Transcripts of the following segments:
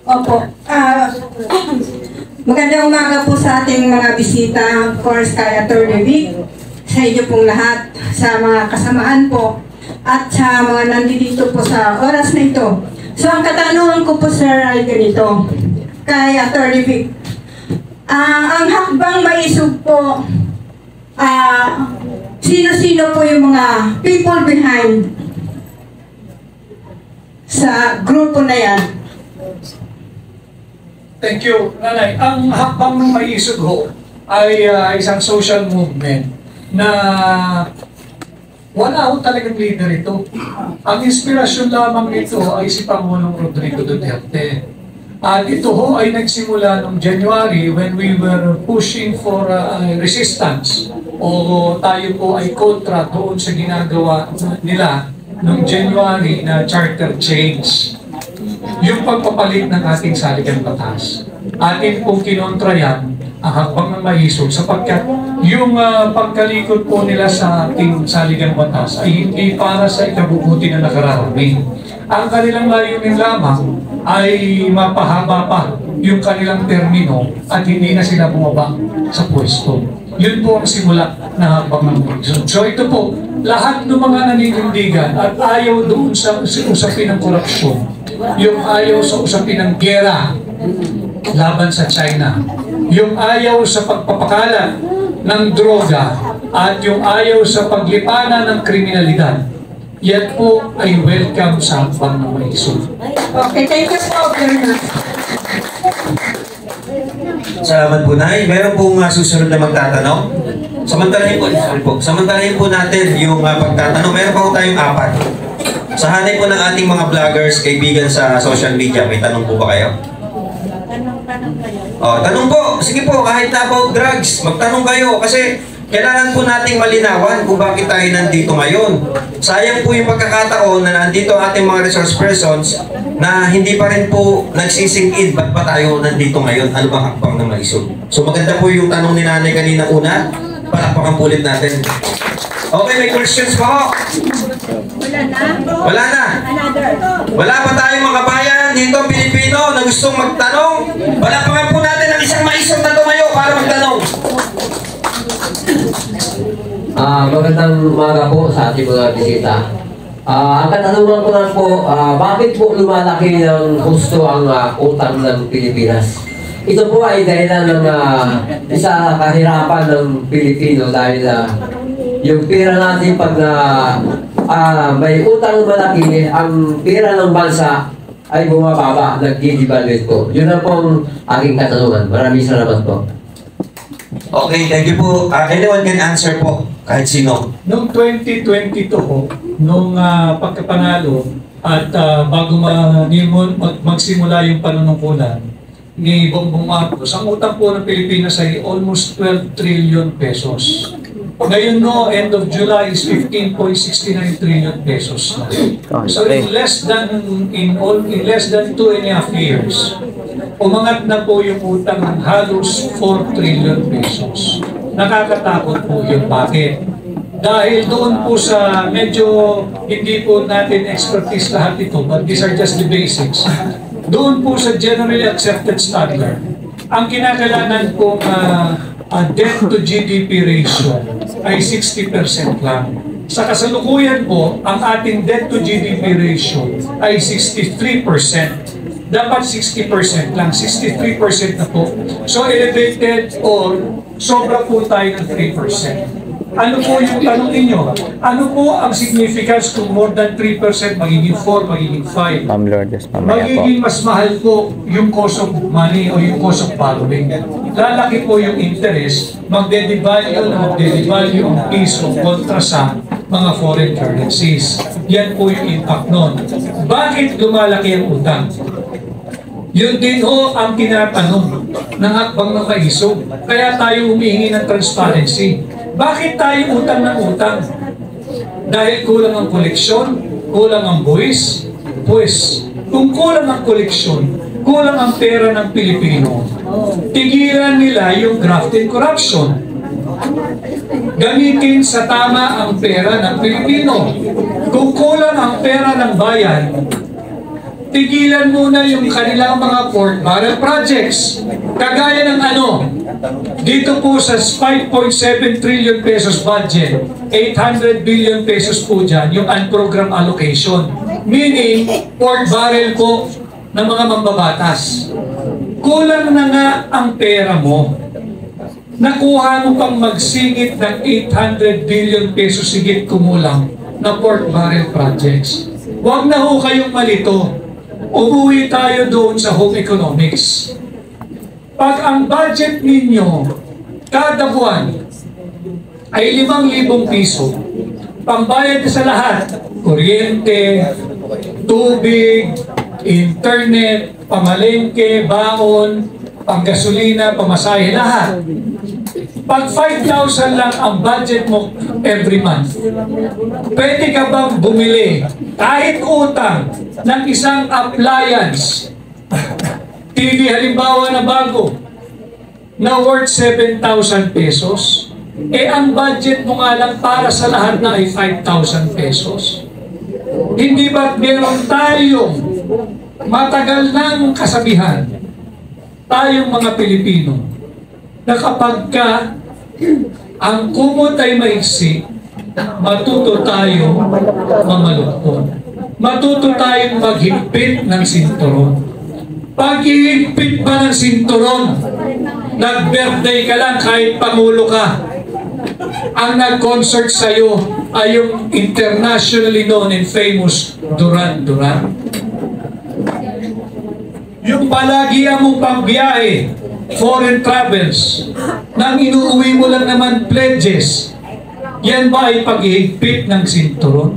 Opo. Magandang umaga po sa ating mga bisita, of course, kay Attorney Vic, sa inyo pong lahat, sa mga kasamaan po, at sa mga nandito po sa oras na ito. So, ang katanungan ko po, sir, ay ganito, kay Attorney Vic. Ang hakbang maisog po, sino-sino po yung mga people behind sa grupo na yan? Thank you, Nanay. Ang hakbang ng maisog ho ay isang social movement na wala ho talagang leader ito. Ang inspirasyon lamang nito ay si Pangulong Rodrigo Duterte. At ito ho ay nagsimula noong January when we were pushing for resistance o tayo po ay kontra doon sa ginagawa nila noong January na charter change. Yung pagpapalit ng ating saligang batas. Atin pong kinontra yan, ang hakbang ng maisog, sapagkat yung pagkalikod po nila sa ating saligang batas ay hindi para sa ikabubuti na nakararami. Ang kanilang layunin lamang ay mapahaba pa yung kanilang termino at hindi na sila bumaba sa pwesto. Yun po ang simula na hakbang ng maisog. So ito po, lahat ng mga naninindigan at ayaw doon sa usapin ng korupsyon, yung ayaw sa usapin ng gera laban sa China, yung ayaw sa pagpapakalat ng droga, at yung ayaw sa paglipanan ng kriminalidad, yan po ay welcome sa hakbang ng maisog. Okay, thank you po very much. Salamat po, Nay. Meron pong susunod na magtatanong. Samantalahin po natin yung pagtatanong. Meron pa po tayong 4. Sa hanay po ng ating mga vloggers, kaibigan sa social media, may tanong po ba kayo? Tanong po. Sige po, kahit na about drugs, magtanong kayo. Kasi kailangan po nating malinawan kung bakit tayo nandito ngayon. Sayang po yung pagkakataon na nandito ating mga resource persons na hindi pa rin po nagsising in. Ba't pa tayo nandito ngayon? Ano bang hakbang na maisog? So maganda po yung tanong ni Nanay kanina una. Palakpakan po ulit natin. Okay, may questions po. Wala na? Wala na. Wala pa tayong mga bayan dito, Pilipino, na gustong magtanong. Palakpakan po natin ang isang maisog na tumayo para magtanong. Magandang umaga po sa ating mga bisita. Ang katanungan ko lang po, bakit po lumalaki ng gusto ang utang ng Pilipinas? Ito po ay dahilan ng isa kahirapan ng Pilipino dahil yung pera natin pag may utang malaki, ang pera ng bansa ay bumababa, nag-devaluate po. Yun na po ang aking katanungan. Maraming salamat po. Okay, thank you po. Anyone can answer po, kahit sino. Noong 2022 ho, nung pagkapanalo at bago magsimula yung panunungkulan ni Bongbong Marcos, ang utang po ng Pilipinas ay almost 12 trillion pesos. Ngayon no, end of July is 15.69 trillion pesos. So in less than 2.5 years, umangat na po yung utang ng halos 4 trillion pesos. Nakakatakot po yun. Bakit? Dahil doon po sa medyo hindi po natin expertise lahat ito, but these are just the basics. Doon po sa generally accepted standard, ang kinakailangan po debt to GDP ratio ay 60% lang. Sa kasalukuyan po, ang ating debt to GDP ratio ay 63%. Dapat 60% lang, 63% na po. So elevated or sobra po tayo ng 3%. Ano po yung tanong ninyo? Ano po ang significance kung more than 3%, magiging 4, magiging 5? Magiging mas mahal po yung cost of money o yung cost of borrowing. Lalaki po yung interest, magde-devalue ang piso kontra sa mga foreign currencies. Yan po yung impact nun. Bakit lumalaki ang utang? Yun din ho ang tinatanong ng hakbang ng maisog. Kaya tayo humihingi ng transparency. Bakit tayo utang ng utang? Dahil kulang ang koleksyon, kulang ang buwis. Pues, kung kulang ang koleksyon, kulang ang pera ng Pilipino, tigilan nila yung graft and corruption. Gamitin sa tama ang pera ng Pilipino. Kung kulang ang pera ng bayan, tigilan muna yung kanilang mga port barrel projects. Kagaya ng dito po sa 5.7 trillion pesos budget, 800 billion pesos po dyan yung unprogrammed allocation. Meaning, port barrel po ng mga mambabatas. Kulang na nga ang pera mo. Nakuha mo pang magsingit ng 800 billion pesos sigit kumulang na port barrel projects. Huwag na ho kayong malito. Umuwi tayo doon sa home economics. Pag ang budget ninyo kada buwan ay 5,000 piso, pambayad sa lahat, kuryente, tubig, internet, pamalengke, baon, panggasolina, pamasahe, lahat. Pag 5,000 lang ang budget mo every month, pwede ka bang bumili kahit utang ng isang appliance, TV halimbawa na bago, na worth 7,000 pesos? Ang budget mo nga lang para sa lahat na ay 5,000 pesos. Hindi ba meron tayong matagal ng kasabihan, tayong mga Pilipino, na kapag ka ang kumot ay maiksi, matuto tayo mamalukton. Matuto tayong maghigpit ng sinturon. Pag hihigpit ba ng sinturon, nag-birthday ka lang kahit pangulo ka, ang nag-concert sa'yo ay yung internationally known and famous Duran Duran. Yung palagian mong pangbiyahe, foreign travels, nang inuuwi mo lang naman pledges, yan ba ay paghihigpit ng sinturon?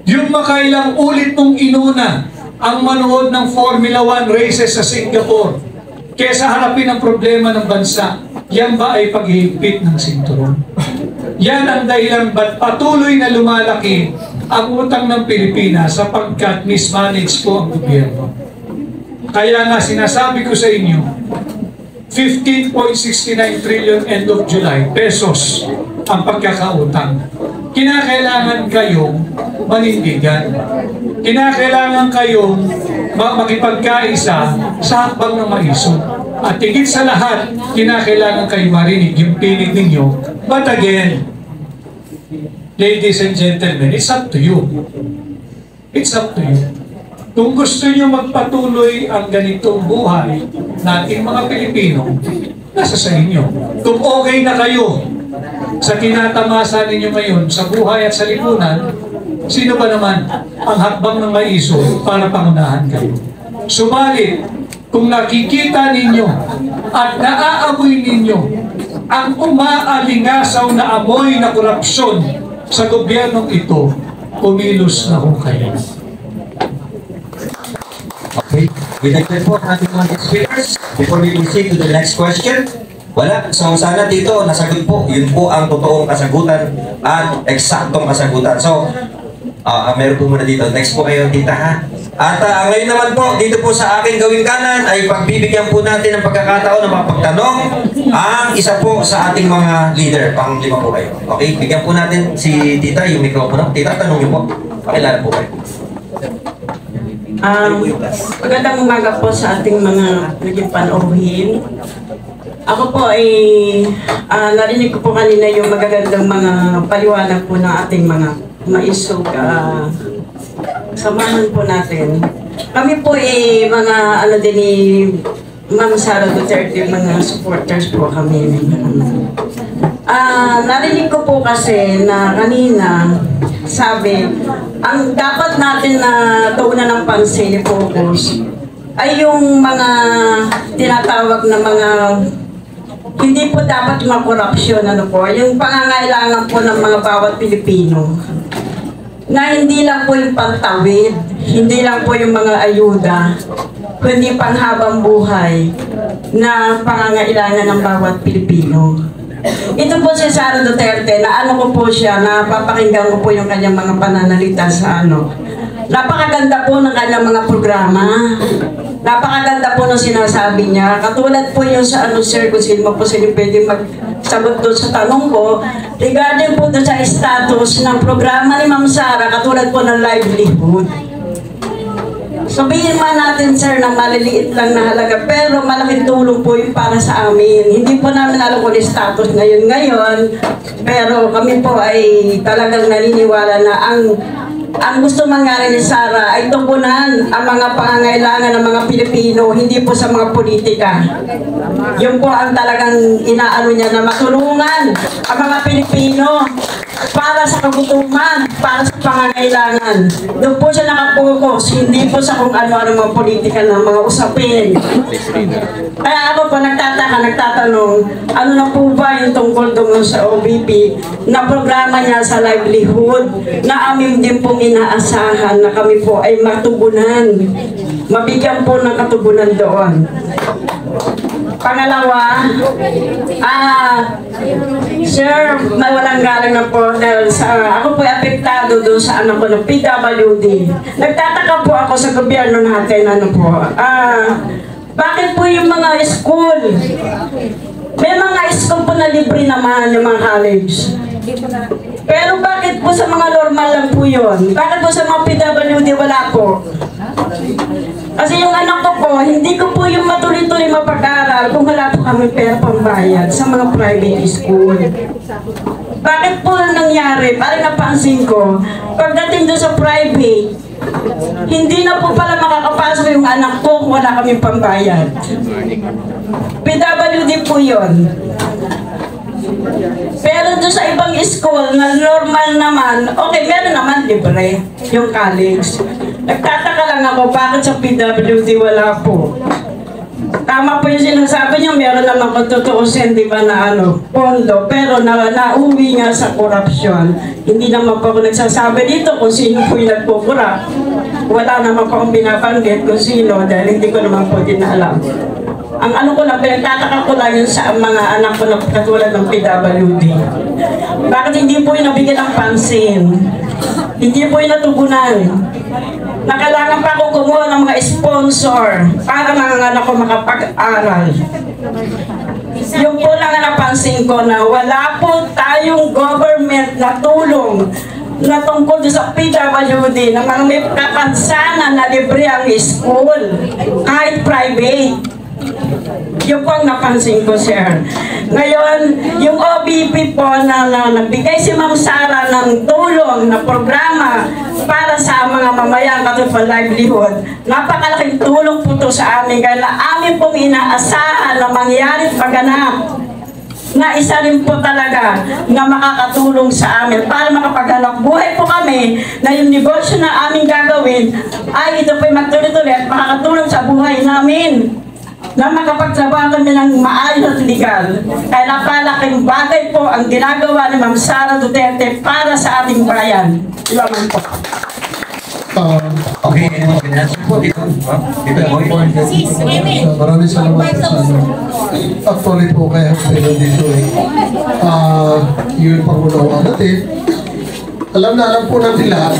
Yung makailang ulit mong inuna ang manood ng Formula 1 races sa Singapore kesa harapin ang problema ng bansa, yan ba ay paghihigpit ng sinturon? Yan ang dahilan ba't patuloy na lumalaki ang utang ng Pilipinas sapagkat mismanage po ang gobyerno. Kaya nga sinasabi ko sa inyo, 15.69 trillion end of July pesos ang pagkakautang. Kinakailangan kayong manindigan. Kinakailangan kayong makipagkaisa sa hakbang ng maisog. At higit sa lahat, kinakailangan kayong marinig yung pinig ninyo. But again, ladies and gentlemen, it's up to you. It's up to you. Kung gusto nyo magpatuloy ang ganitong buhay nating mga Pilipino, nasa sa inyo. Kung okay na kayo sa tinatamasa ninyo ngayon sa buhay at sa lipunan, sino ba naman ang hakbang ng maiso para pangunahan kayo? Subalit, kung nakikita ninyo at naaamoy ninyo ang umaalingasaw na amoy na korupsyon sa gobyernong ito, kumilos na ho kayo. Okay, with that po ating mga speakers, before we proceed to the next question, wala. So sana dito, nasagot po. Yun po ang totoong kasagutan at eksaktong kasagutan. So, meron po muna dito. Next po kayo, tita ha. At ngayon naman po, dito po sa aking gawing kanan ay pagbibigyan po natin ng pagkakataon na mapagtanong ang isa po sa ating mga leader. Pang-5 po kayo. Okay, bigyan po natin si tita yung mikropono. Tita, tanong niyo po. Pakilala po kayo. Magandang umaga po sa ating mga naging panauhin. Ako po ay narinig ko po kanina yung magagandang mga paliwanag po ng ating mga maisog. Samahan po natin. Kami po ay mga din ni Ma'am Sara Duterte, mga supporters po kami. Narinig ko po kasi na kanina sabi, ang dapat natin na tuunan ng pansin, focus, ay yung mga tinatawag na mga hindi po dapat makorupsyon, yung pangangailangan po ng mga bawat Pilipino. Na hindi lang po yung pantawid, hindi lang po yung mga ayuda, kundi panghabang buhay na pangangailangan ng bawat Pilipino. Ito po si Sara Duterte, na ko po siya, napapakinggan ko po yung kanyang mga pananalita sa Napakaganda po ng kanyang mga programa. Napakaganda po ng sinasabi niya. Katulad po yung sa sir, kung sino po sila pwede magsagot doon sa tanong ko, regarding po doon sa status ng programa ni Ma'am Sara, katulad po ng livelihood. sabihin man natin, sir, na maliliit lang na halaga, pero malaking tulong po yung para sa amin. Hindi po namin alam kung status ngayon, pero kami po ay talagang naniniwala na ang gusto mangyari ni Sara ay tugunan ang mga pangangailangan ng mga Pilipino, hindi po sa mga politika. Yun po ang talagang inaano niya, na matulungan ang mga Pilipino para sa kagutuman, para sa pangangailangan. Doon po siya nakapokus, hindi po sa kung ano-ano mga politika ng mga usapin. Kaya ako po nagtatanong, ano na po ba yung tungkol doon sa OBP na programa niya sa livelihood na amin din pong inaasahan na kami po ay matugunan. Mabigyan po ng katugunan doon. Pangalawa, sir, may walang galang na po dahil ako po ay apektado doon sa anak ko ng PWD. Nagtataka po ako sa gobyerno natin, bakit po yung mga school? May mga school po na libre naman yung mga college. Pero bakit po sa mga normal lang po yun? Bakit po sa mga PWD wala po? Kasi yung anak ko po, hindi ko po yung matuloy-tuloy mapag-aral kung wala po kami pera pambayad sa mga private school. Bakit po nangyari? Parang napansin ko, pagdating doon sa private, hindi na po pala makakapasok yung anak ko kung wala kaming pambayad. PWD po yun. Pero doon sa ibang school na normal naman, okay, meron naman libre yung college. Nagtataka lang ako, bakit sa PWD wala po? Tama po yung sinasabi niyo, meron naman kung tutuusin, di ba, na pondo, pero nauwi nga sa korupsyon. Hindi naman po ako nagsasabi dito kung sino po yung nagpo-corrupt. Wala naman po akong binabanggit kung sino, dahil hindi ko naman po din alam. Ang ano ko lang, pinagtataka ko lang yun sa mga anak ko na katulad ng PWD. Bakit hindi po yung nabigyan ng pansin? Hindi po yung natugunan. Nakailangan pa akong kumuha ng mga sponsor para mga anak ko makapag-aral. Yung po lang ang napansin ko na wala po tayong government na tulong na tungkol sa PWD na mga may kapansanan na libre ang school, kahit private. Yung po ang napansin ko, sir. Ngayon, yung OBP po na nagbigay si Ma'am Sara ng tulong na programa para sa mga mamayan katulad livelihood, napakalaking tulong po ito sa amin. Kaya amin pong inaasahan na mangyari pagganap na isa rin po talaga na makakatulong sa amin para makapaghanap buhay po kami na yung negosyo na aming gagawin ay ito po'y magtuloy-tuloy at makakatulong sa buhay namin na makapagtrabaho kami ng maayos at legal. Kaya napalaking bagay po ang ginagawa ni Ma'am Sara Duterte para sa ating bayan. Ilaman po. Okay, maraming salamat sa actually po kaya pero dito yun pangunawa natin. Alam po natin lahat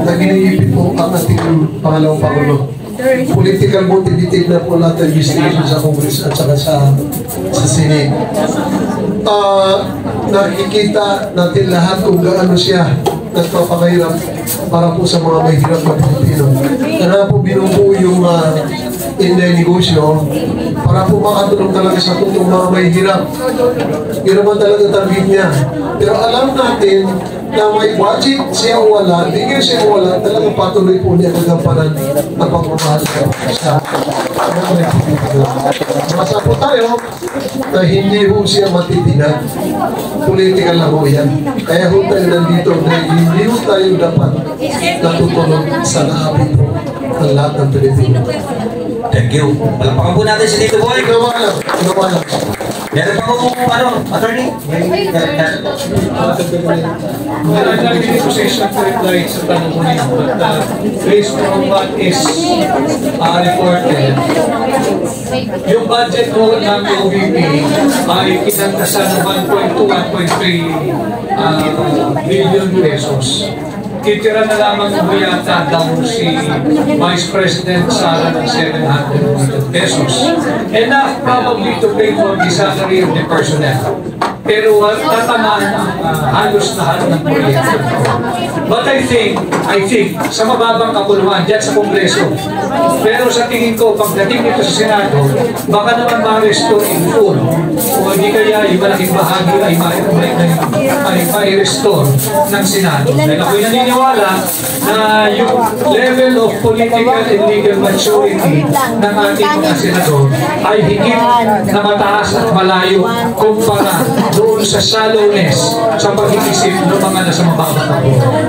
na giniipit po ang ating pangalawang Pangulo. Political motivated na po lahat ang investigation sa Congress at saka sa Senate. Nakikita natin lahat kung gaano siya nagpapakahirap para po sa mga may hirap na Pilipino. Kaya po binubuo yung negosyo para po makatulong talaga sa totoong mga may hirap. Yun naman talaga target niya. Pero alam natin na may budget siya o wala, hindi kayo siya o wala, talagang patuloy po niya nagampanan ang pagmamahal sa masa po tayo na hindi po siya matitinag. Political na po yan. Kaya po tayo nandito na hindi po tayo dapat natutulog sa lahat po ang lahat ng Pilipino. Thank you. Palapakan po natin si Tito Boy. Ginawa lang. Meron pa kung attorney? Naging position to reply sa tanong mo nito at based on what is reported, yung budget ko ng OVP ay kinantasan ng 1.2-1.3 billion pesos. Kitira na lamang mo yata daw si Vice President Sara ng 700 million pesos. Enough probably to pay for the salary of the personnel. pero tatamaan ang halos lahat ng proyekto. But I think, sa mababang kapuluhan dyan sa Kongreso, pero sa tingin ko, pagdating nito sa Senado, baka naman ma-restore in full, o hindi kaya yung malaking bahagi ay ma-restore ng Senado. Dahil ako'y naniniwala na yung level of political and legal maturity ng ating mga senador ay higit na mataas at malayo kumpara doon sa shallowness sa pag-iisip ng mga nasa mababang kapuluhan.